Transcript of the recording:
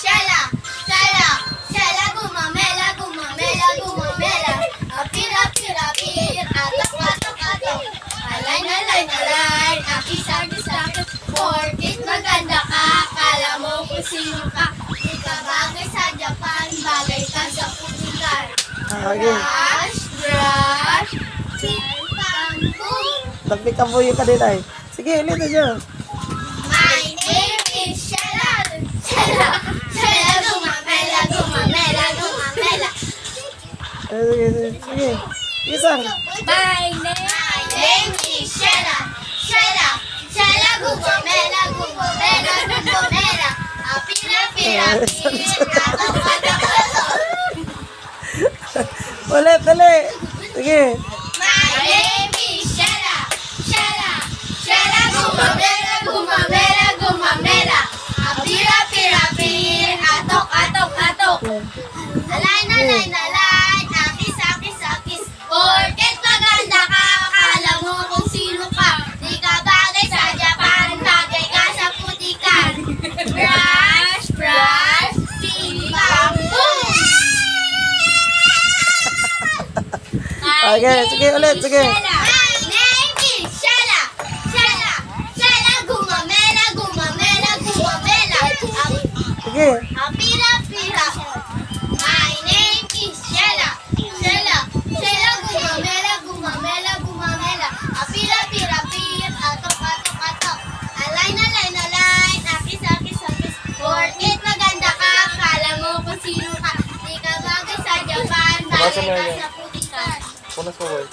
Shella, Shella, Shella, gumamela, gumamela, gumamela. Apir, atok, atok, atok. Alay, alay, alay, akis, akis. Porkit maganda ka, kala mo kung sino ka. Di ka bagay sa Japan, bagay ka sa putikan. Okay. Brush, shampoo. Tagpi ka mo yung kanina eh. Sige, ulit na siya. My name is Shella. Shella, Shella, gumamela, gumamela, gumamela. Sige, sige, sige. Isang. My name is Shella. Shella, Shella, gumamela, gumamela, gumamela. Apir, atok, atok, atok. Ulit, dali. Sige. My name is Shella. Shella, Shella, gumamela, gumamela, gumamela. Apir, atok, atok, atok. Alay, alay, alay, akis, akis, akis. Porket maganda ka, akala mo kung sino ka. Di ka bagay sa Japan, bagay ka sa putikan. Brush, brush, bam, boom! Okay, sige, ulit, sige. My name is Shella. Shella, Shella, gumamela, gumamela, gumamela. Sige. Apira, pira. My name is Shella. Shella, Shella, gumamela, gumamela, gumamela. Apira, pira, pir, atok, atok, atok. Alay, alay, akis, akis, akis. Porkit maganda ka, kala mo kung sino ka. Di ka bagay sa Japan, bagay ka sa putikan. Punas mo, boy.